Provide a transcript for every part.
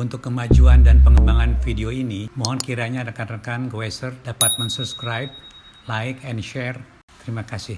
Untuk kemajuan dan pengembangan video ini, mohon kiranya rekan-rekan Goeser dapat mensubscribe, like, and share. Terima kasih.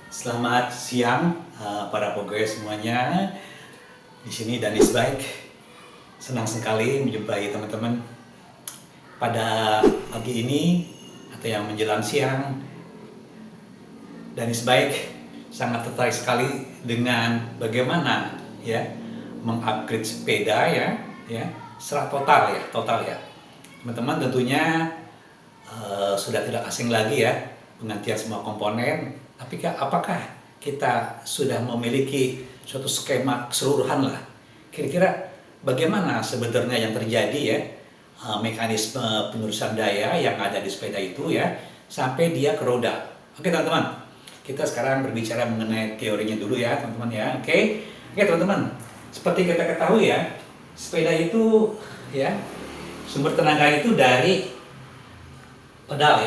Selamat siang para pegawai semuanya. Di sini Danis Baik. Senang sekali menjumpai teman-teman pada pagi ini atau yang menjelang siang. Danis Baik sangat tertarik sekali dengan bagaimana ya mengupgrade sepeda ya secara total ya. Teman-teman tentunya sudah tidak asing lagi ya penggantian semua komponen. Tapi apakah kita sudah memiliki suatu skema keseluruhan lah? Kira-kira bagaimana sebenarnya yang terjadi ya mekanisme penerusan daya yang ada di sepeda itu ya sampai dia ke roda. Oke teman-teman, kita sekarang berbicara mengenai teorinya dulu ya teman-teman ya. Oke teman-teman, seperti kita ketahui ya sepeda itu ya sumber tenaga itu dari pedal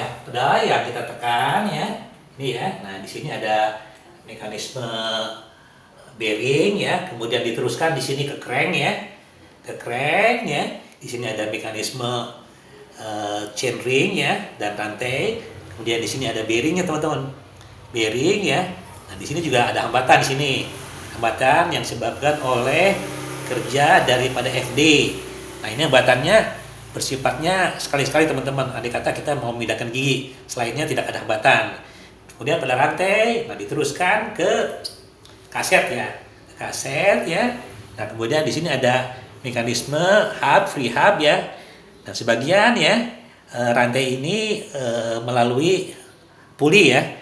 yang kita tekan ya. Ini ya, nah di sini ada mekanisme bearing ya, kemudian diteruskan di sini ke crank ya, Di sini ada mekanisme chainring ya dan rantai. Kemudian di sini ada bearingnya teman-teman, bearing ya. Nah di sini juga ada hambatan di sini, hambatan yang disebabkan oleh kerja daripada FD. Nah ini hambatannya bersifatnya sekali-sekali teman-teman. Andai kata kita mau memindahkan gigi, selainnya tidak ada hambatan. Kemudian pada rantai, nah diteruskan ke kaset ya, Nah kemudian di sini ada mekanisme hub, free hub ya, dan sebagian ya rantai ini melalui puli ya,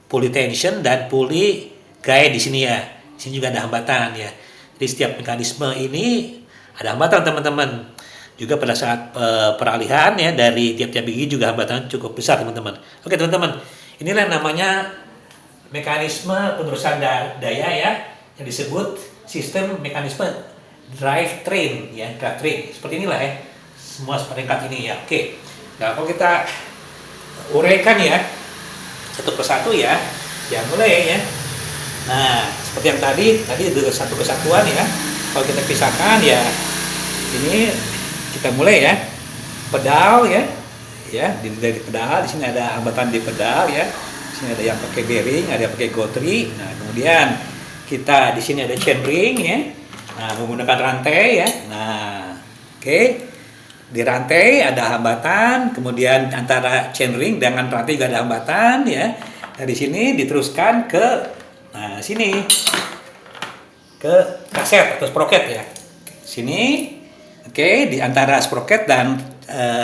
puli tension dan puli guide di sini ya. Di sini juga ada hambatan ya. Jadi setiap mekanisme ini ada hambatan teman-teman. Juga pada saat peralihan ya dari tiap-tiap gigi juga hambatan cukup besar teman-teman. Oke teman-teman. Inilah namanya mekanisme penerusan daya ya yang disebut sistem mekanisme drivetrain ya, drivetrain. Seperti inilah ya. Semua seperangkat ini ya. Oke. Nah, kalau kita uraikan ya satu persatu ya. Ya mulai ya. Nah, seperti yang tadi ada satu kesatuan ya. Kalau kita pisahkan ya ini kita mulai ya. Pedal ya. Ya, dari pedal, di sini ada hambatan di pedal ya. Di sini ada yang pakai bearing, ada yang pakai gotri. Nah, kemudian kita di sini ada chainring ya. Nah, menggunakan rantai ya. Nah, oke. Di rantai ada hambatan, kemudian antara chainring dengan rantai juga ada hambatan ya. Dari sini diteruskan ke sini. Ke kaset atau sprocket ya. Sini. Oke, di antara sprocket dan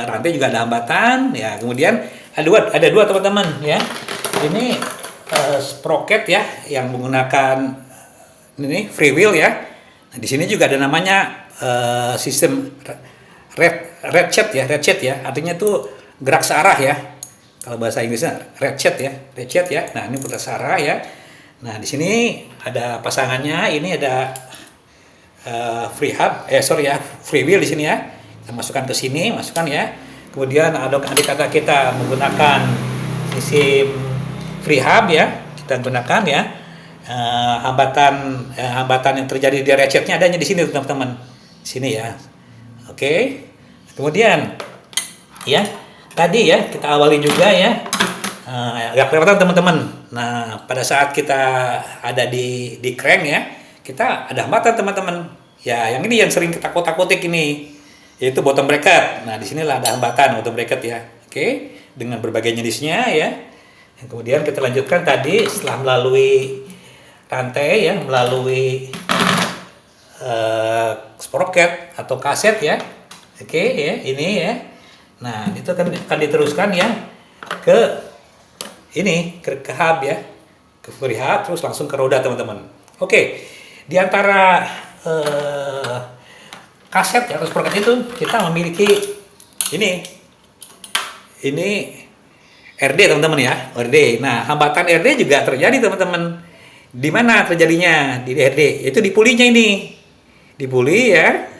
rantai juga ada hambatan ya. Kemudian ada dua teman-teman ya. Ini sprocket ya yang menggunakan ini free wheel ya. Nah, di sini juga ada namanya sistem ratchet ya. Artinya itu gerak searah ya. Kalau bahasa Inggrisnya ratchet ya. Nah, ini putar searah ya. Nah, di sini ada pasangannya. Ini ada free wheel di sini ya. Kita masukkan ke sini, ya. Kemudian andai kata kita menggunakan sistem free hub ya, kita gunakan ya. Hambatan yang terjadi di ratchetnya adanya di sini teman-teman. Sini ya. Oke. Kemudian ya, tadi ya kita awali juga ya. Agak kelihatan teman-teman. Nah, pada saat kita ada di crank ya, kita ada hambatan teman-teman. Ya, yang ini yang sering kita kotak-kotik ini. Yaitu bottom bracket. Nah, di sinilah ada hambatan bottom bracket ya. Oke, dengan berbagai jenisnya ya. Yang kemudian kita lanjutkan tadi setelah melalui rantai ya, melalui sprocket atau kaset ya. Oke ya, ini ya. Nah, itu akan diteruskan ya ke ini, ke hub ya. Ke free hub terus langsung ke roda teman-teman. Oke. Di antara kaset ya, atau sprocket itu kita memiliki ini RD teman-teman ya, RD. Nah, hambatan RD juga terjadi teman-teman. Di mana terjadinya di RD? Itu di pulinya ini. Di puli ya.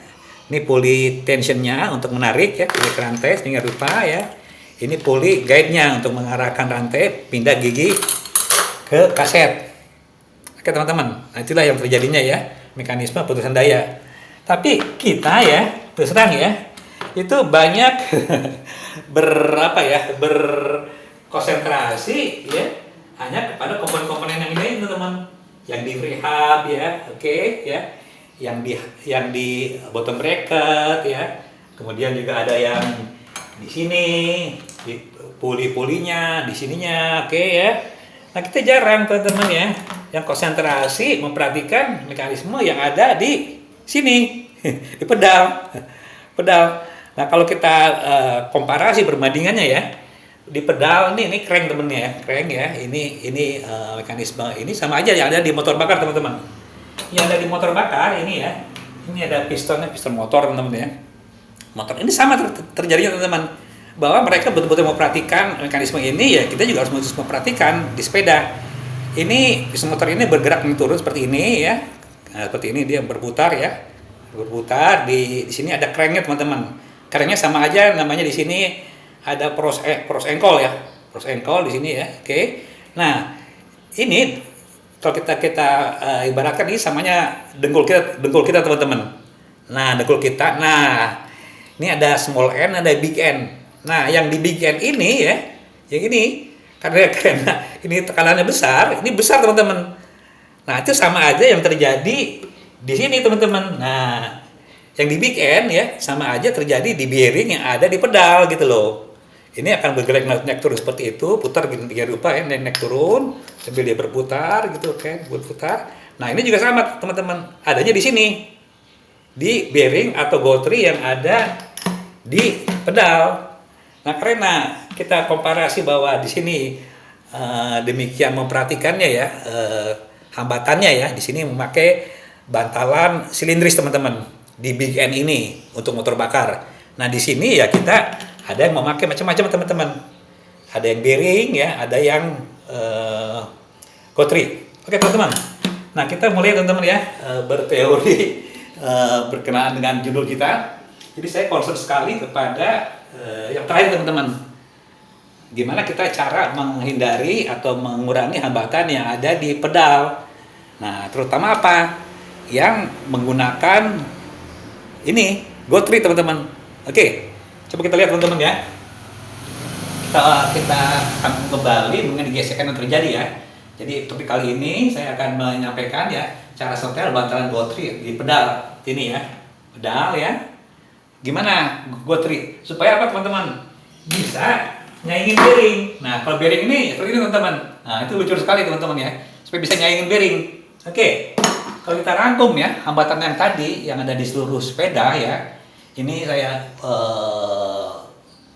Ini puli tensionnya untuk menarik ya, puli ke rantai sehingga rupa ya. Ini puli guide-nya untuk mengarahkan rantai pindah gigi ke kaset. Oke teman-teman, nah, itulah yang terjadinya ya, mekanisme putusan daya. Tapi kita ya, terus terang ya, itu banyak berkonsentrasi ya hanya kepada komponen-komponen yang ini teman-teman, yang di free hub ya, oke ya, yang di bottom bracket ya, kemudian juga ada yang di sini, di puli-pulinya, di sininya, oke ya. Nah kita jarang teman-teman ya, yang konsentrasi memperhatikan mekanisme yang ada di sini, di pedal. Nah kalau kita komparasi perbandingannya ya, di pedal ini crank temennya ya, crank ya, ini mekanisme ini sama aja yang ada di motor bakar teman-teman. Yang ada di motor bakar ini ya, ini ada pistonnya, piston motor teman-teman ya. Motor ini sama terjadinya teman-teman, bahwa mereka betul-betul memperhatikan mekanisme ini ya, kita juga harus memperhatikan di sepeda. Ini piston motor ini bergerak turun seperti ini ya, nah, seperti ini dia berputar ya, berputar di sini ada cranknya teman-teman. Cranknya sama aja namanya, di sini ada pros ankle ya, pros ankle di sini ya, oke. Nah ini kalau kita ibaratkan ini samanya dengkul kita teman-teman. Nah dengkul kita, nah ini ada small n, ada big n. Nah yang di big n ini ya, yang ini karena ini tekanannya besar, ini besar teman-teman. Nah itu sama aja yang terjadi di sini teman-teman. Nah yang di big n ya sama aja terjadi di bearing yang ada di pedal gitu loh. Ini akan bergerak naik turun seperti itu, putar tiga rupa ya, naik turun sambil dia berputar gitu kan, berputar. Nah ini juga sama teman-teman, adanya di sini, di bearing atau gotri yang ada di pedal. Nah karena kita komparasi bahwa di sini demikian memperhatikannya ya, hambatannya ya, di sini memakai bantalan silindris teman-teman di big N ini untuk motor bakar. Nah di sini ya kita ada yang memakai macam-macam teman-teman. Ada yang bearing ya, ada yang gotri. Oke teman-teman. Nah kita mulai teman-teman ya berteori berkenaan dengan judul kita. Jadi saya concern sekali kepada yang terakhir teman-teman. Gimana kita cara menghindari atau mengurangi hambatan yang ada di pedal. Nah terutama apa? Yang menggunakan ini gotri teman-teman. Oke, coba kita lihat teman-teman ya. Kita akan kembali mengenai gesekan yang terjadi ya. Jadi topik kali ini saya akan menyampaikan ya cara setel bantalan gotri di pedal ini ya. Pedal ya. Gimana gotri? Supaya apa teman-teman? Bisa nyaingin bearing. Nah kalau bearing ini seperti ini teman-teman. Nah itu lucu sekali teman-teman ya. Supaya bisa nyaingin bearing. Oke. Kalau kita rangkum ya, hambatan yang tadi yang ada di seluruh sepeda ya, ini saya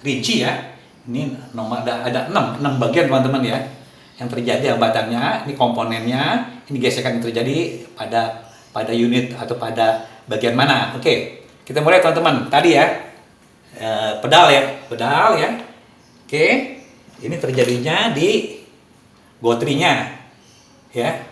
rinci ya. Ini nomor ada 6 bagian teman-teman ya, yang terjadi hambatannya. Ini komponennya, ini gesekan yang terjadi pada unit atau pada bagian mana. Oke, kita mulai teman-teman. Tadi ya, pedal ya. Oke, ini terjadinya di gotrinya ya.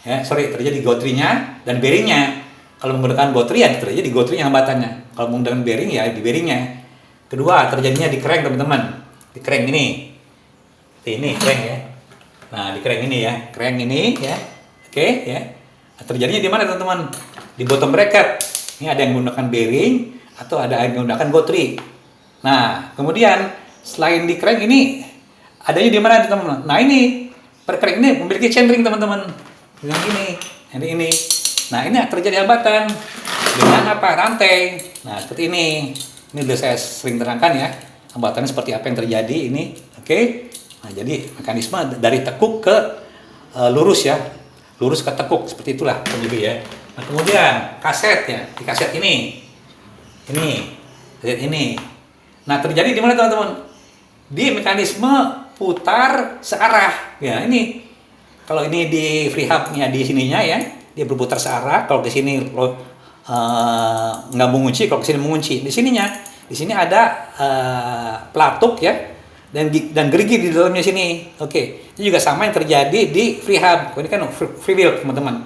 Terjadi gotrinya dan bearingnya. Kalau menggunakan gotri ya terjadi di gotrinya hambatannya. Kalau menggunakan bearing ya di bearingnya. Kedua terjadinya di crank teman-teman. Di crank ini. Ini crank ya. Nah di crank ini ya. Crank ini ya. Oke ya. Nah, terjadinya di mana teman-teman? Di bottom bracket. Ini ada yang menggunakan bearing atau ada yang menggunakan gotri. Nah kemudian selain di crank ini adanya di mana teman-teman? Nah ini per crank ini memiliki chainring teman-teman. Yang ini. Nah ini terjadi hambatan dengan apa? Rantai. Nah seperti ini. Ini sudah saya sering terangkan ya. Hambatannya seperti apa yang terjadi ini. Oke. Nah, jadi mekanisme dari tekuk ke lurus ya, lurus ke tekuk seperti itulah kurang lebih ya. Nah, kemudian kasetnya, di kaset ini, kaset ini. Nah, terjadi di mana teman-teman? Di mekanisme putar searah. Ya, ini kalau ini di freehubnya di sininya ya, dia berputar searah. Kalau di sini nggak mengunci, kalau ke sini mengunci. Di sini ada pelatuk ya, dan gerigi di dalamnya sini. Oke, itu juga sama yang terjadi di freehub. Ini kan free wheel teman-teman.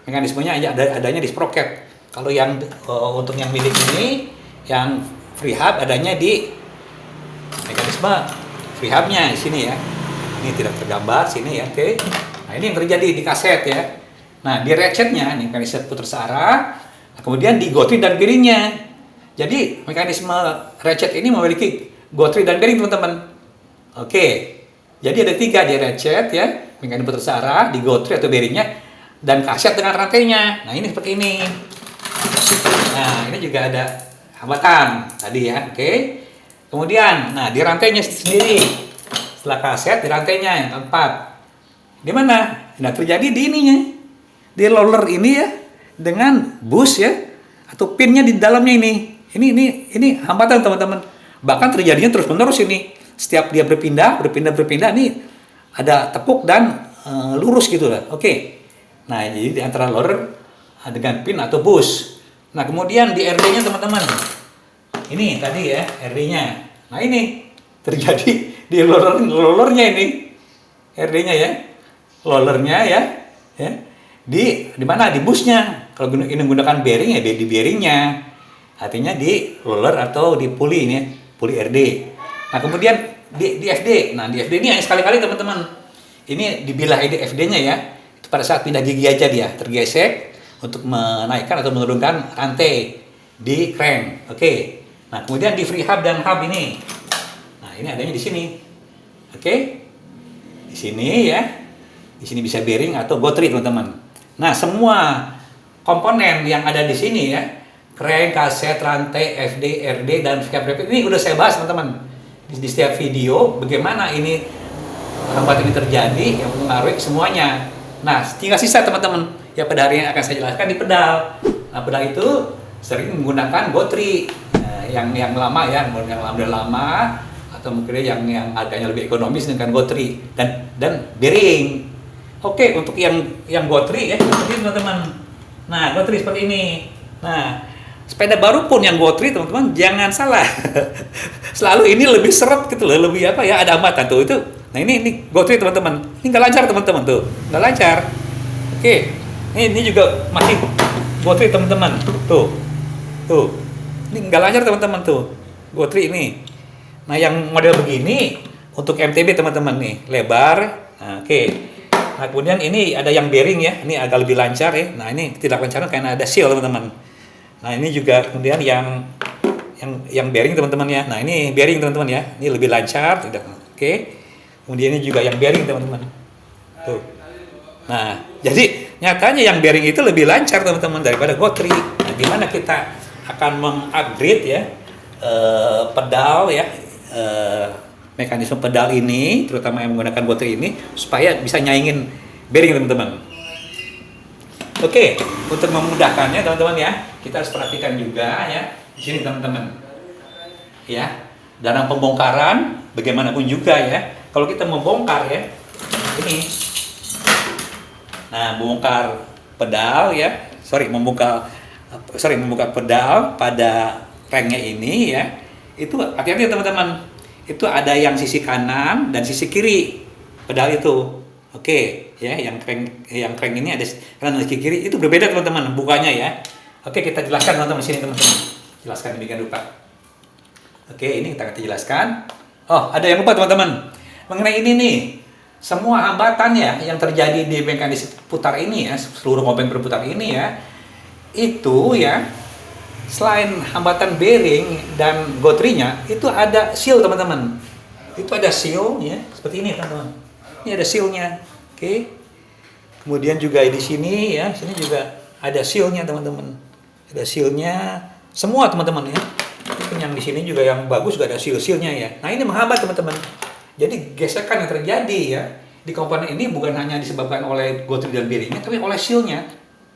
Mekanismenya adanya di sprocket. Kalau yang untuk yang milik ini, yang freehub adanya di mekanisme freehubnya di sini ya. Ini tidak tergambar sini ya. Oke. Nah, ini yang terjadi di kaset ya. Nah, di ratchetnya ini mekanisme putar searah. Nah, kemudian di gotri dan bearingnya. Jadi mekanisme ratchet ini memiliki gotri dan bearing teman-teman. Oke. Jadi ada 3 di ratchet ya, mekanisme putar searah, di gotri atau bearingnya, dan kaset dengan rantainya. Nah, ini seperti ini. Nah, ini juga ada hambatan tadi ya. Oke. Kemudian, nah di rantainya sendiri, setelah kaset di rantainya yang keempat, di mana? Nah, terjadi di ininya, di roller ini ya, dengan bus ya, atau pinnya di dalamnya ini. Ini hambatan teman-teman. Bahkan terjadinya terus menerus ini. Setiap dia berpindah, ini ada tepuk dan lurus gitu lah. Oke. Nah, jadi di antara roller dengan pin atau bus. Nah, kemudian di RD-nya teman-teman. Ini tadi ya RD-nya. Nah, ini terjadi di rollernya ini. RD-nya ya. Rollernya ya. Di mana? Di busnya. Kalau ini menggunakan bearing ya di bearingnya. Artinya di roller atau di puli ini, puli RD. Nah, kemudian di FD. Nah, di FD ini hanya sekali-kali teman-teman. Ini dibilah di FD-nya ya. Itu pada saat pindah gigi aja dia tergesek untuk menaikkan atau menurunkan rantai di crank. Oke. Nah, kemudian di free hub dan hub ini. Nah, ini adanya di sini. Oke. Di sini ya. Di sini bisa bearing atau gotri, teman-teman. Nah, semua komponen yang ada di sini ya, crank, kaset, rantai, FD, RD, dan free hub ini udah saya bahas, teman-teman. Di setiap video bagaimana ini hambatan ini terjadi yang mempengaruhi semuanya. Nah, tinggal sisa teman-teman. Ya, pada hari yang akan saya jelaskan di pedal. Nah, pedal itu sering menggunakan gotri. Yang lama ya, yang lama atau mungkin yang harganya lebih ekonomis dengan gotri dan bearing. Oke, untuk yang gotri ya seperti ini teman-teman. Nah, gotri seperti ini. Nah, sepeda baru pun yang gotri teman-teman jangan salah. Selalu ini lebih seret gitu loh, lebih apa ya, ada hambatan tuh itu. Nah, ini gotri teman-teman. Ini nggak lancar teman-teman tuh, nggak lancar. Oke, ini juga masih gotri teman-teman. Tuh. Ini nggak lancar teman-teman tuh, gotri ini. Nah, yang model begini untuk MTB teman-teman nih, lebar. Nah, oke. Nah, kemudian ini ada yang bearing ya, ini agak lebih lancar ya. Nah, ini tidak lancar karena ada seal teman-teman. Nah, ini juga kemudian yang bearing teman-teman ya. Nah, ini bearing teman-teman ya, ini lebih lancar, tidak. Oke. Kemudian ini juga yang bearing teman-teman. Tuh. Nah, jadi nyatanya yang bearing itu lebih lancar teman-teman daripada gotri. Nah, gimana kita akan mengupgrade ya pedal ya, mekanisme pedal ini terutama yang menggunakan gotri ini supaya bisa nyaingin bearing teman-teman. Oke, untuk memudahkannya teman-teman ya, kita harus perhatikan juga ya di sini teman-teman ya, dalam pembongkaran bagaimanapun juga ya, kalau kita membongkar ya ini, nah membongkar pedal ya, membuka pedal pada cranknya ini ya, itu hati-hati teman-teman, itu ada yang sisi kanan dan sisi kiri pedal itu. Oke ya, yang crank ini ada kanan dan sisi kiri, itu berbeda teman-teman bukanya ya. Oke, kita jelaskan teman-teman di sini teman-teman, jelaskan demikian rupa. Oke, ini kita jelaskan. Oh, ada yang lupa teman-teman mengenai ini nih, semua hambatan ya yang terjadi di mekanisme putar ini ya, seluruh komponen berputar ini ya, itu ya selain hambatan bearing dan gotrinya itu ada seal teman-teman. Itu ada seal ya seperti ini teman-teman. Ini ada sealnya. Oke. Kemudian juga di sini ya, sini juga ada sealnya teman-teman. Ada sealnya semua teman-teman ya. Yang di sini juga yang bagus juga ada seal-sealnya ya. Nah, ini menghambat teman-teman. Jadi gesekan yang terjadi ya di komponen ini bukan hanya disebabkan oleh gotri dan bearingnya, tapi oleh sealnya,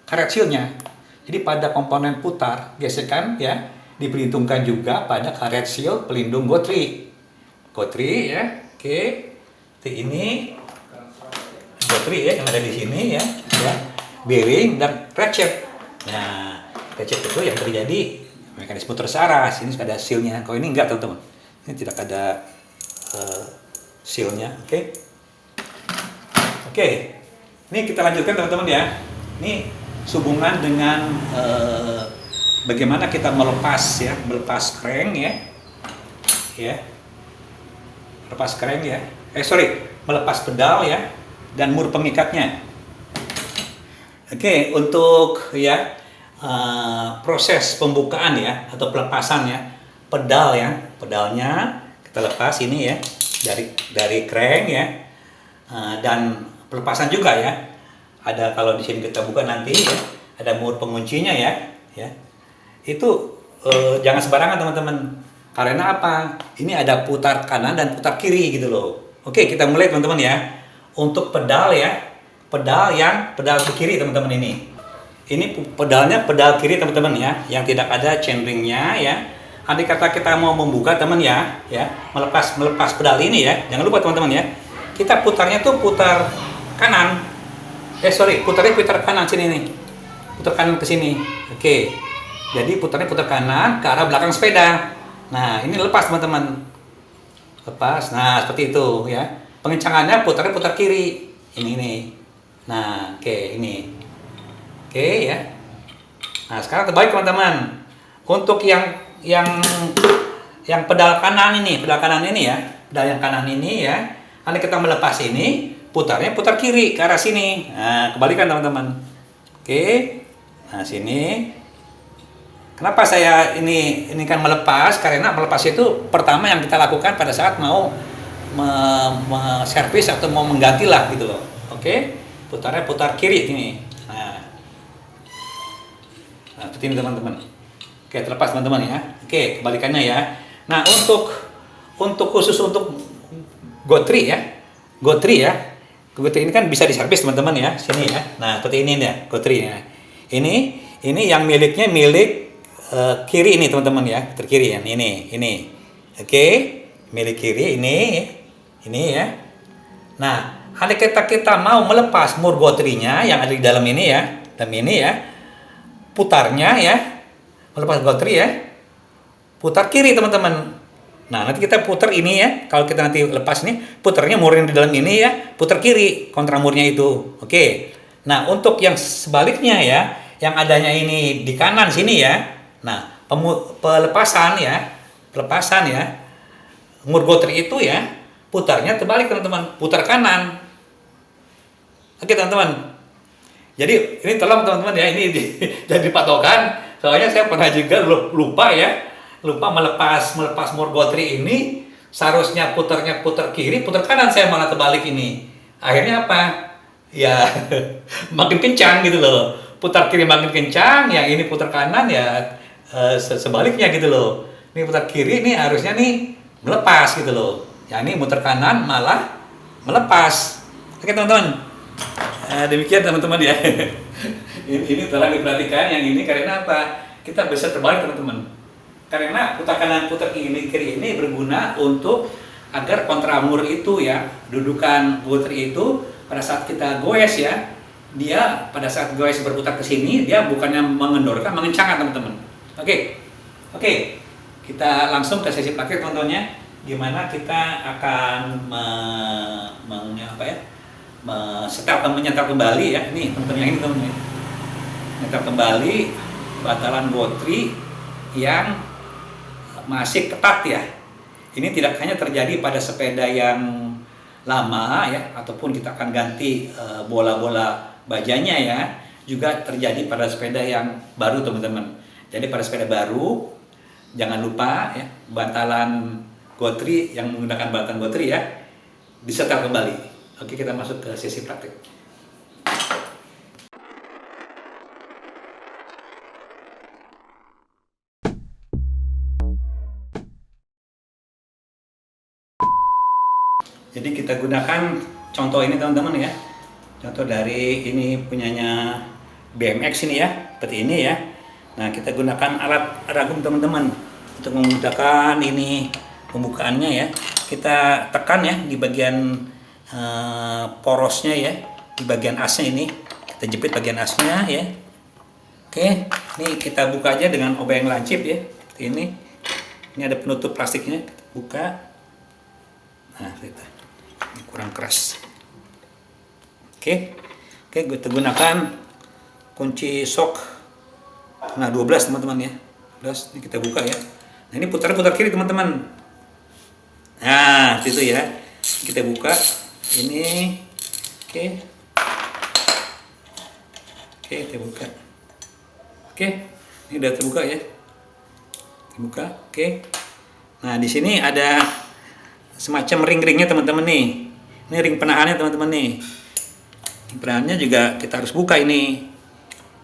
karet sealnya. Jadi pada komponen putar gesekan ya diperhitungkan juga pada karet seal pelindung gotri. Gotri ya, oke. Ini gotri ya yang ada di sini ya, bearing dan ratchet. Nah, ratchet itu yang terjadi mekanisme tersaras. Ini sudah ada sealnya. Kalau ini enggak teman-teman, ini tidak ada sealnya. Oke. Ini kita lanjutkan teman-teman ya. Ini sehubungan dengan bagaimana kita melepas crank ya, melepas crank ya. Melepas pedal ya dan mur pengikatnya. Oke, untuk ya proses pembukaan ya atau pelepasan ya pedalnya kita lepas ini ya dari crank ya, dan pelepasan juga ya. Ada kalau di sini kita buka nanti ya, ada mur penguncinya ya. Itu jangan sembarangan teman-teman. Karena apa? Ini ada putar kanan dan putar kiri gitu loh. Oke, kita mulai teman-teman ya. Untuk pedal ya, pedal kiri teman-teman ini. Ini pedalnya pedal kiri teman-teman ya, yang tidak ada chainringnya ya. Andai kata kita mau membuka teman ya, melepas pedal ini ya. Jangan lupa teman-teman ya. Kita putarnya tuh putar kanan. Putar kanan sini nih. Putar kanan ke sini. Oke. Jadi putarnya putar kanan ke arah belakang sepeda. Nah, ini lepas teman-teman. Lepas. Nah, seperti itu ya. Pengencangannya putarnya putar kiri. Ini nih. Nah, oke, ini. Oke ya. Nah, sekarang terbalik teman-teman. Untuk yang pedal kanan ini ya. Pedal yang kanan ini ya. Nanti kita melepas ini, putarnya putar kiri ke arah sini. Nah, kebalikan teman-teman. Oke. Nah, sini. Kenapa saya ini kan melepas? Karena melepas itu pertama yang kita lakukan pada saat mau servis atau mau mengganti lah gitu loh. Oke, putarnya putar kiri ini. Nah, seperti ini teman-teman. Oke, terlepas teman-teman ya. Oke, kebalikannya ya. Nah, untuk khusus untuk gotri ini kan bisa diservis teman-teman ya. Sini ya. Nah, seperti ini ya, gotri ya. Ini yang milik kiri ini teman-teman ya, terkiri ya, ini. Oke, milik kiri ini ya. Nah, andai kita mau melepas mur gotrinya yang ada di dalam ini ya, putarnya ya, melepas gotri ya, putar kiri teman-teman. Nah, nanti kita putar ini ya, kalau kita nanti lepas nih, putarnya mur yang di dalam ini ya, putar kiri kontramurnya itu. Oke. Nah, untuk yang sebaliknya ya, yang adanya ini di kanan sini ya. Nah, pelepasan ya, mur gotri itu ya, putarnya terbalik teman-teman, putar kanan. Oke teman-teman. Jadi ini tolong teman-teman ya, ini jadi patokan. Soalnya saya pernah juga lupa melepas mur gotri ini, seharusnya putarnya putar kiri, putar kanan, saya malah terbalik ini. Akhirnya apa? Ya makin kencang gitu loh. Putar kiri makin kencang, yang ini putar kanan ya sebaliknya gitu loh. Ini putar kiri nih harusnya nih melepas gitu loh. Ya ini muter kanan malah melepas. Oke teman-teman. Demikian teman-teman ya. ini tolong diperhatikan yang ini karena apa? Kita bisa terbalik teman-teman. Karena putar kanan putar kiri ini berguna untuk agar kontramur itu ya, dudukan gotri itu pada saat kita goes ya, dia pada saat goes berputar ke sini dia bukannya mengendorkan, mengencangkan teman-teman. Oke, kita langsung ke sesi praktik teman-teman ya. Gimana kita akan menyetel kembali ya. Ini teman-teman yang ini teman-teman. Menyetel kembali batalan gotri yang masih ketat ya. Ini tidak hanya terjadi pada sepeda yang lama ya, ataupun kita akan ganti bola-bola bajanya ya, juga terjadi pada sepeda yang baru teman-teman. Jadi pada sepeda baru jangan lupa ya, bantalan gotri yang menggunakan bantalan gotri ya disetel kembali. Oke, kita masuk ke sesi praktik. Jadi kita gunakan contoh ini teman-teman ya. Contoh dari ini punyanya BMX ini ya, seperti ini ya. Nah, kita gunakan alat ragum teman-teman untuk memudahkan ini pembukaannya ya. Kita tekan ya di bagian porosnya ya, di bagian asnya ini. Kita jepit bagian asnya ya. Oke, ini kita buka aja dengan obeng lancip ya, seperti ini. Ini ada penutup plastiknya, kita buka. Nah, ini kurang keras. Oke, kita gunakan kunci sok. Nah, 12 teman-teman ya. 12, ini kita buka ya. Nah, ini putar kiri teman-teman. Nah, itu ya. Kita buka ini. Oke. Oke, kita buka. Oke, ini udah terbuka ya. Terbuka. Oke. Nah, di sini ada semacam ring-ringnya teman-teman nih. Ini ring penahannya teman-teman nih. Ring penahannya juga kita harus buka ini.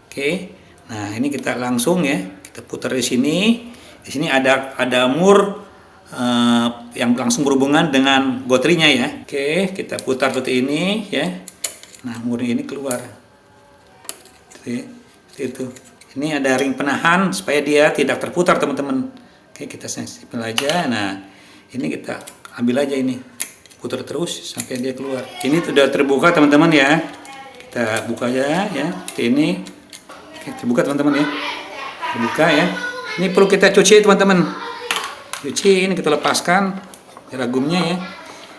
Oke. Nah, ini kita langsung ya, kita putar di sini. Di sini ada mur yang langsung berhubungan dengan gotrinya ya. Oke, kita putar seperti ini ya. Nah, murnya ini keluar. Seperti itu. Ini ada ring penahan supaya dia tidak terputar teman-teman. Oke, kita sensibel aja. Nah, ini kita ambil aja ini. Putar terus sampai dia keluar. Ini sudah terbuka teman-teman ya. Kita buka aja ya. Seperti ini. Oke, terbuka teman-teman ya. Terbuka ya. Ini perlu kita cuci teman-teman. Cuci, ini kita lepaskan ragumnya ya.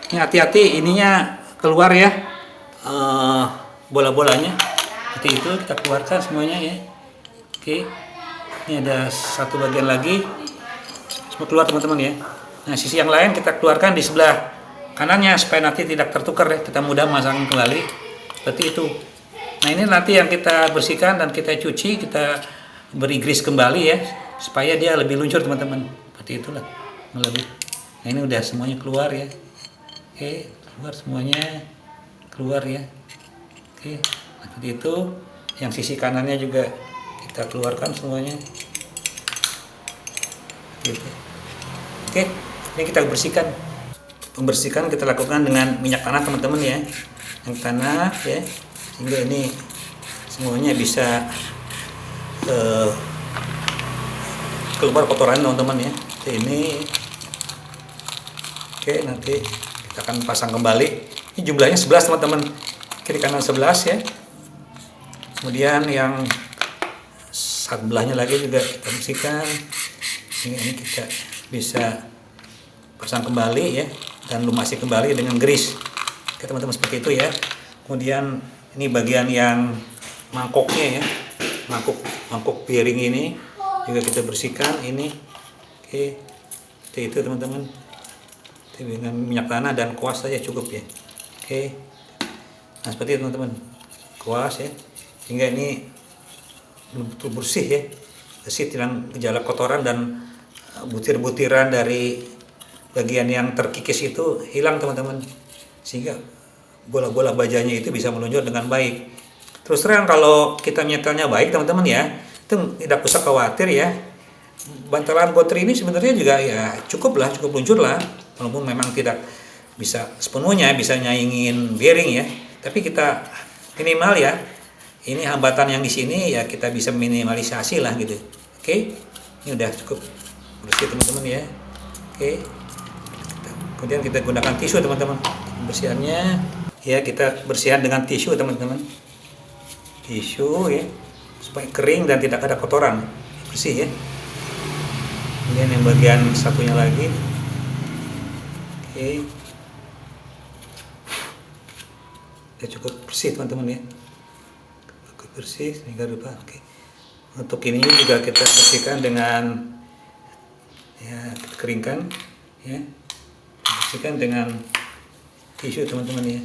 Ini hati-hati ininya keluar ya. Bola-bolanya. Seperti itu kita keluarkan semuanya ya. Oke. Ini ada satu bagian lagi. Semua keluar teman-teman ya. Nah, sisi yang lain kita keluarkan di sebelah kanannya supaya nanti tidak tertukar ya. Kita mudah masang kembali. Seperti itu. Nah, ini nanti yang kita bersihkan dan kita cuci, kita beri grease kembali ya, supaya dia lebih luncur teman-teman. Seperti itulah, lebih. Nah, ini udah semuanya keluar ya. Oke, keluar semuanya, keluar ya. Oke, nah, seperti itu. Yang sisi kanannya juga kita keluarkan semuanya. Gitu. Oke, ini kita bersihkan. Pembersihan kita lakukan dengan minyak tanah teman-teman ya. Minyak tanah ya. Sehingga ini semuanya bisa keluar kotoran teman-teman ya. Ini oke, nanti kita akan pasang kembali. Ini jumlahnya 11 teman-teman, kiri kanan 11 ya. Kemudian yang sebelahnya lagi juga kita bersihkan. Ini kita bisa pasang kembali ya, dan lumasi kembali dengan grease. Oke teman-teman, seperti itu ya. Kemudian ini bagian yang mangkoknya ya, mangkok piring ini juga kita bersihkan ini. Oke, seperti itu teman-teman. Dengan minyak tanah dan kuas saja cukup ya. Oke, nah seperti itu teman-teman, kuas ya, sehingga ini betul bersih ya, bersih dengan gejala kotoran dan butir-butiran dari bagian yang terkikis itu hilang teman-teman, sehingga bola-bola bajanya itu bisa meluncur dengan baik. Terus terang kalau kita nyetelnya baik teman-teman ya, itu tidak usah khawatir ya. Bantalan gotri ini sebenarnya juga ya cukup luncur lah, walaupun memang tidak bisa sepenuhnya bisa nyaingin bearing ya, tapi kita minimal ya, ini hambatan yang di sini ya kita bisa minimalisasi lah gitu. Oke, ini udah cukup bersih teman-teman ya. Oke, kemudian kita gunakan tisu teman-teman pembersihannya ya. Kita bersihkan dengan tisu teman-teman, tisu ya, supaya kering dan tidak ada kotoran, bersih ya. Kemudian yang bagian satunya lagi. Oke, ya cukup bersih teman-teman ya, cukup bersih sehingga rupa. Oke, untuk ini juga kita bersihkan dengan ya, kita keringkan ya, bersihkan dengan tisu teman-teman ya.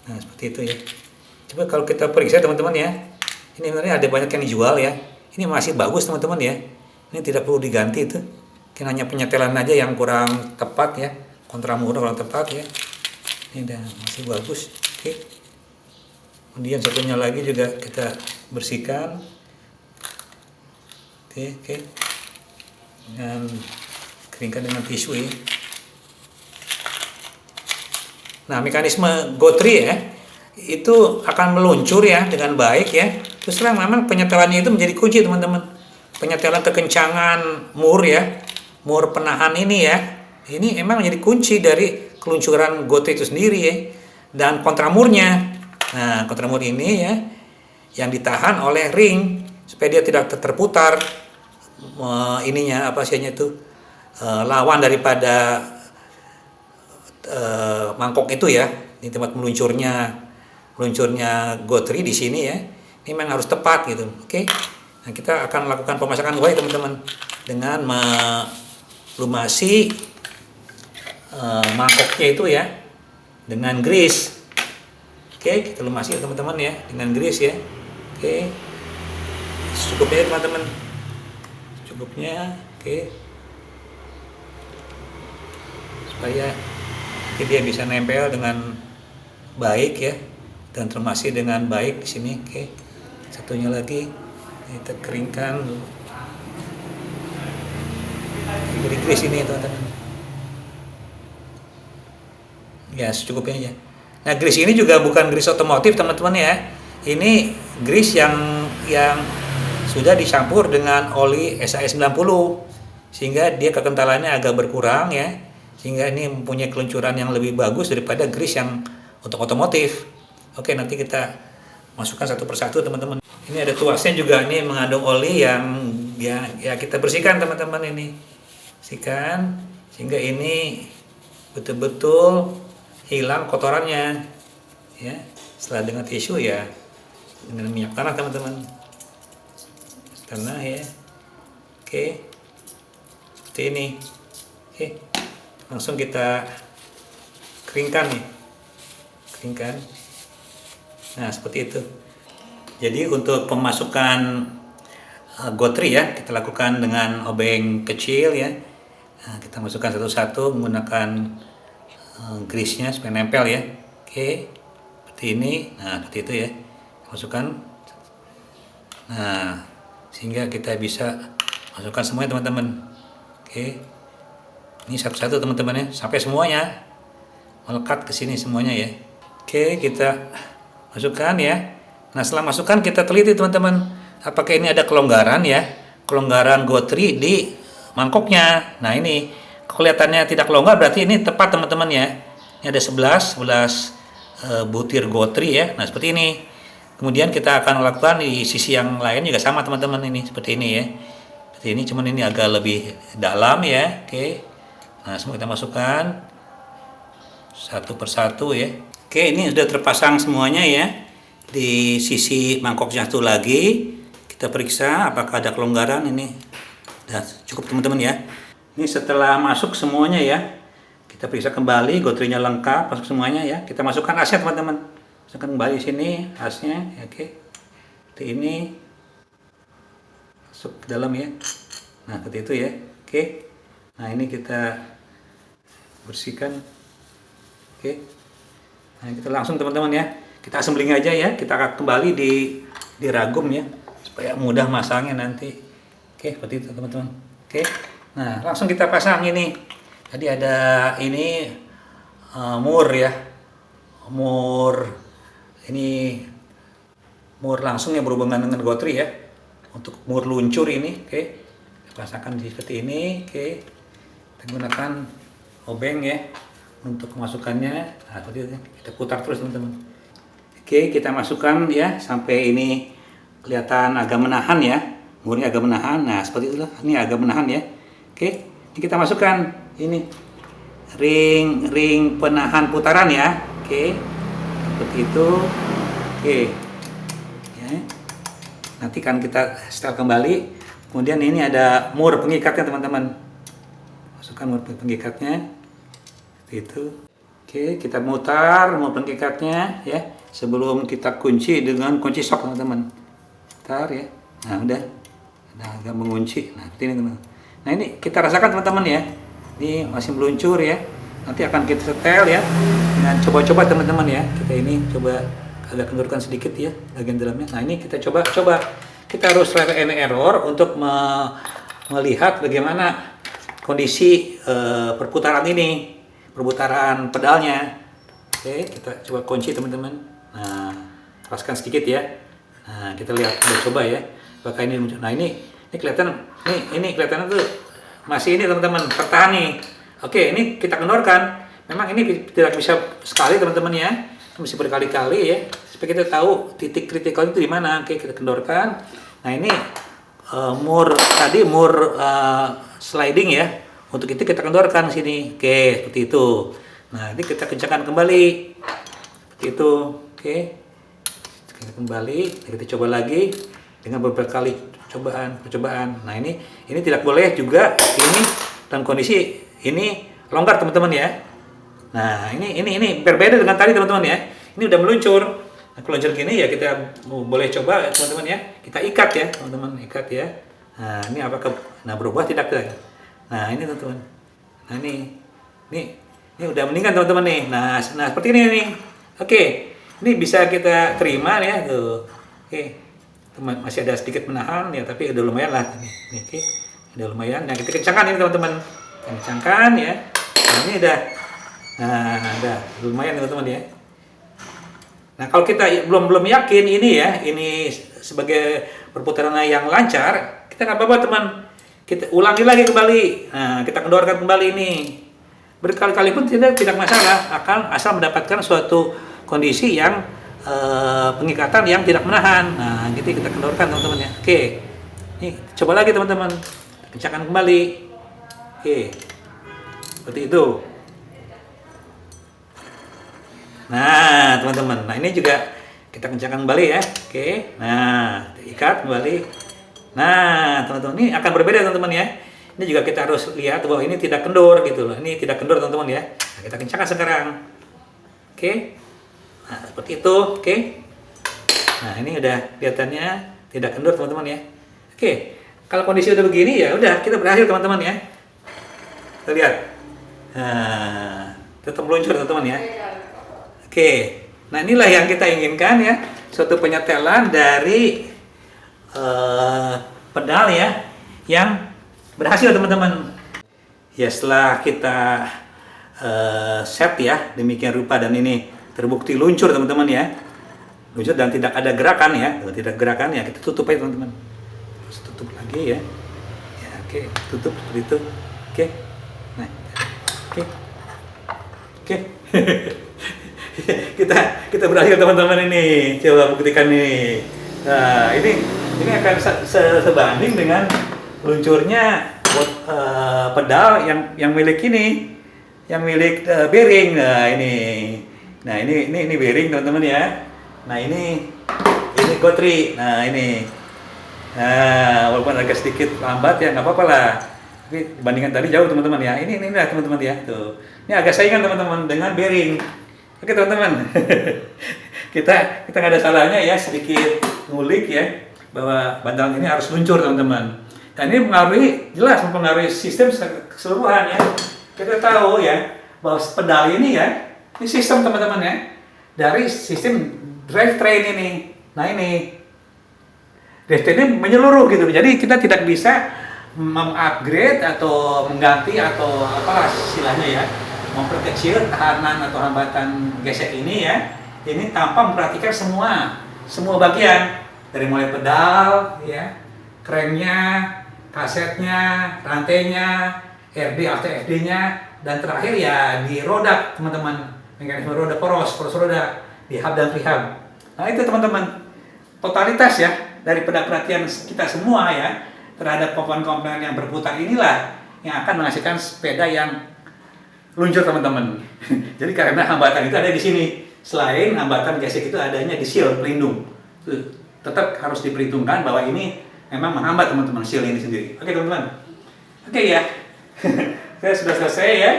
Nah seperti itu ya. Coba kalau kita periksa teman-teman ya, ini sebenarnya ada banyak yang dijual ya, ini masih bagus teman-teman ya, ini tidak perlu diganti itu. Mungkin hanya penyetelan aja yang kurang tepat ya, kontramurah kurang tepat ya. Ini udah masih bagus. Oke, kemudian satunya lagi juga kita bersihkan. Oke, dan keringkan dengan tisu ya. Nah, mekanisme GO3 ya, itu akan meluncur ya dengan baik ya. Terus terang memang penyetelannya itu menjadi kunci teman-teman. Penyetelan kekencangan mur ya, mur penahan ini ya, ini emang menjadi kunci dari keluncuran GO3 itu sendiri ya. Dan kontramurnya, nah kontramur ini ya, yang ditahan oleh ring supaya dia tidak terputar ininya apa sihnya itu lawan daripada mangkok itu ya, di tempat meluncurnya GO3 di sini ya. Ini memang harus tepat gitu. Oke. Nah, kita akan lakukan pemasakan buah teman-teman dengan melumasi mangkoknya itu ya dengan grease. Oke, kita lumasi teman-teman ya dengan grease ya. Oke. Cukupnya ya teman-teman. Cukupnya. Oke. Supaya dia bisa nempel dengan baik ya dan termasi dengan baik di sini. Oke. Satunya lagi kita keringkan beri grease ini teman-teman ya secukupnya aja. Nah, grease ini juga bukan grease otomotif teman-teman ya, ini grease yang sudah dicampur dengan oli SAS 90 sehingga dia kekentalannya agak berkurang ya, sehingga ini mempunyai keluncuran yang lebih bagus daripada grease yang untuk otomotif. Oke, nanti kita masukkan satu persatu teman-teman. Ini ada tuasnya juga, ini mengandung oli yang ya kita bersihkan teman-teman, ini bersihkan sehingga ini betul-betul hilang kotorannya ya. Setelah dengan tisu ya dengan minyak tanah teman-teman, tanah ya. Oke, seperti ini. Oke, langsung kita keringkan nih, keringkan. Nah, seperti itu. Jadi untuk pemasukan GO3 ya, kita lakukan dengan obeng kecil ya. Nah, kita masukkan satu-satu menggunakan grease-nya supaya nempel ya. Oke, seperti ini. Nah, seperti itu ya. Masukkan. Nah, sehingga kita bisa masukkan semuanya teman-teman. Oke. Ini satu-satu teman-teman ya, sampai semuanya melekat ke sini semuanya ya. Oke, kita masukkan ya. Nah, setelah masukkan kita teliti teman-teman, apakah ini ada kelonggaran ya, kelonggaran GO3 di mangkoknya. Nah, ini kelihatannya tidak longgar berarti ini tepat teman-teman ya. Ini ada 11 butir GO3 ya. Nah, seperti ini. Kemudian kita akan lakukan di sisi yang lain juga sama teman-teman, ini seperti ini ya. Seperti ini, cuman ini agak lebih dalam ya. Oke. Nah, semua kita masukkan satu persatu ya. Oke, ini sudah terpasang semuanya ya. Di sisi mangkoknya satu lagi kita periksa apakah ada kelonggaran. Ini udah cukup teman-teman ya. Ini setelah masuk semuanya ya, kita periksa kembali GO3-nya lengkap, masuk semuanya ya. Kita masukkan asnya teman-teman, masukkan kembali sini asnya ya. Oke, seperti ini masuk ke dalam ya. Nah, seperti itu ya. Oke, nah ini kita bersihkan. Oke, nah kita langsung teman-teman ya, kita assembling aja ya, kita akan kembali di ragum ya supaya mudah masangnya nanti. Oke, seperti itu teman-teman. Oke, nah langsung kita pasang ini. Tadi ada ini mur ya, mur ini mur langsung yang berhubungan dengan GO3 ya, untuk mur luncur ini. Oke, kita pasangkan seperti ini. Oke, kita gunakan obeng ya untuk kemasukannya. Nah, seperti itu kita putar terus teman-teman. Oke, kita masukkan ya sampai ini kelihatan agak menahan ya, murnya agak menahan. Nah, seperti itulah, ini agak menahan ya. Oke, ini kita masukkan ini ring penahan putaran ya. Oke, seperti itu. Oke, ya. Nanti kan kita setel kembali. Kemudian ini ada mur pengikatnya teman-teman. Masukkan mur pengikatnya seperti itu. Oke, kita mutar mur pengikatnya ya, sebelum kita kunci dengan kunci sok teman-teman. Bentar ya. Nah, udah agak mengunci. Nah, seperti ini teman-teman. Nah, ini kita rasakan teman-teman ya. Ini masih meluncur ya. Nanti akan kita setel ya dengan coba-coba teman-teman ya. Kita ini coba agak kendurkan sedikit ya bagian dalamnya. Nah, ini kita coba. Kita harus trial and error untuk melihat bagaimana kondisi perputaran ini, perputaran pedalnya. Oke, kita coba kunci teman-teman. Nah, keraskan sedikit ya. Nah, kita lihat, kita coba ya. Apakah ini muncul? Nah, ini kelihatan, ini kelihatan tuh masih ini teman-teman, tertahan nih. Oke, ini kita kendorkan. Memang ini tidak bisa sekali teman-teman ya, bisa berkali-kali ya. Supaya kita tahu titik kritikal itu di mana. Oke, kita kendorkan. Nah, ini mur sliding ya. Untuk itu kita kendorkan sini. Oke, seperti itu. Nah, ini kita kencangkan kembali. Seperti itu. Oke. Kita kembali, kita coba lagi dengan beberapa kali percobaan. Nah, ini tidak boleh juga ini dalam kondisi ini longgar teman-teman ya. Nah, ini berbeda dengan tadi teman-teman ya. Ini udah meluncur. Nah, meluncur gini ya kita boleh coba teman-teman ya. Kita ikat ya, teman-teman, ikat ya. Nah, ini apakah berubah tidak? Nah, ini teman-teman. Nah, ini udah meningkat teman-teman nih. Nah, seperti ini nih. Oke. Ini bisa kita terima ya tuh. Oke. Masih ada sedikit menahan ya, tapi udah lumayan lah ini. Oke. Udah lumayan. Nah, kita kencangkan ini teman-teman. Kencangkan ya. Nah, ini udah lumayan teman-teman ya. Nah, kalau kita belum yakin ini ya, ini sebagai perputaran yang lancar, kita nggak apa-apa teman. Kita ulangi lagi kembali. Nah, kita kendorkan kembali ini. Berkali-kali pun tidak masalah, asal mendapatkan suatu kondisi yang pengikatan yang tidak menahan. Nah, gitu kita kendorkan teman-teman ya. Oke. Nih, coba lagi teman-teman. Kencangkan kembali. Oke. Seperti itu. Nah, teman-teman. Nah, ini juga kita kencangkan kembali ya. Oke. Nah, ikat kembali. Nah, teman-teman, ini akan berbeda teman-teman ya. Ini juga kita harus lihat bahwa ini tidak kendur gitu loh. Ini tidak kendur teman-teman ya. Nah, kita kencangkan sekarang. Oke. Nah, seperti itu. Oke. Nah, ini udah kelihatannya tidak kendur teman-teman ya. Oke. Kalau kondisi udah begini ya udah kita berhasil teman-teman ya. Kita lihat. Nah, tetap meluncur teman-teman ya. Oke. Nah, inilah yang kita inginkan ya. Suatu penyetelan dari pedal ya yang berhasil teman-teman. Ya, setelah kita set ya demikian rupa dan ini terbukti luncur teman-teman ya. Luncur dan tidak ada gerakan ya. Kalau tidak gerakan ya kita tutup aja teman-teman. Terus tutup lagi ya. Ya, oke, tutup seperti itu. Oke. Nah. Oke. Oke. kita berhasil teman-teman ini. Coba buktikan nih. Nah, ini akan sebanding dengan luncurnya pedal yang milik ini, yang milik bearing. Nah, ini bearing teman-teman ya. Nah, ini Gotri. Nah, ini. Nah, walaupun agak sedikit lambat ya nggak apa-apa lah. Tapi dibandingkan tadi jauh teman-teman ya. Ini lah teman-teman ya. Tuh. Ini agak saingan teman-teman dengan bearing. Oke teman-teman. kita nggak ada salahnya ya sedikit ngulik ya bahwa bantalan ini harus luncur teman-teman. Dan ini mempengaruhi sistem keseluruhan ya. Kita tahu ya bahwa pedal ini ya, ini sistem teman-teman ya, dari sistem drivetrain ini. Nah, ini drivetrain ini menyeluruh gitu. Jadi kita tidak bisa mengupgrade atau mengganti atau apalah istilahnya ya, memperkecil tekanan atau hambatan gesek ini ya. Ini tanpa memperhatikan semua bagian dari mulai pedal ya, cranknya, kasetnya, rantainya, RD atau FD-nya, dan terakhir ya di roda teman-teman, mekanisme roda poros roda di hub dan prehab. Nah, itu teman-teman totalitas ya dari perhatian kita semua ya terhadap komponen-komponen yang berputar inilah yang akan menghasilkan sepeda yang luncur teman-teman. Jadi karena hambatan itu ada di sini, selain hambatan gesek itu adanya di seal pelindung, tetap harus diperhitungkan bahwa ini memang menghambat teman-teman seal ini sendiri. Oke teman-teman. Oke ya. Saya sudah selesai ya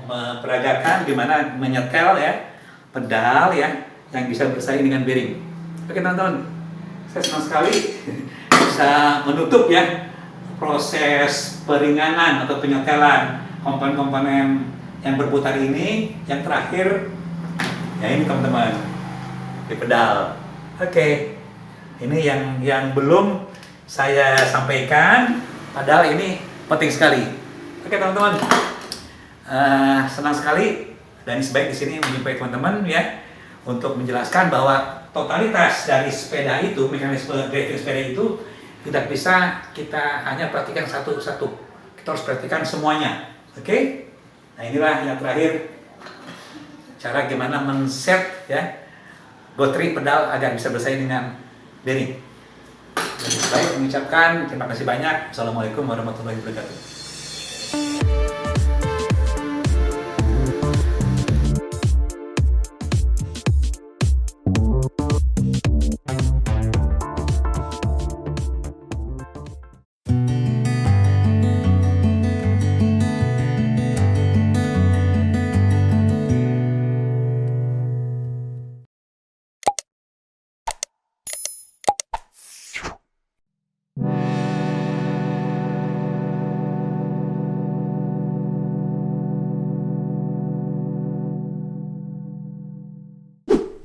memperagakan gimana menyetel ya pedal ya yang bisa bersaing dengan bearing. Oke teman-teman. Saya senang sekali bisa menutup ya proses peringanan atau penyetelan komponen-komponen yang berputar ini. Yang terakhir ya ini teman-teman di pedal. Oke. Ini yang belum saya sampaikan, padahal ini penting sekali. Oke teman-teman, senang sekali Dan sebaik di sini menjumpai teman-teman ya untuk menjelaskan bahwa totalitas dari sepeda itu, mekanisme driving sepeda itu tidak bisa kita hanya perhatikan satu-satu. Kita harus perhatikan semuanya. Oke? Nah, inilah yang terakhir cara gimana men-set ya gotri pedal agar bisa bersaing dengan bearing. Jadi baik mengucapkan terima kasih banyak. Assalamualaikum warahmatullahi wabarakatuh.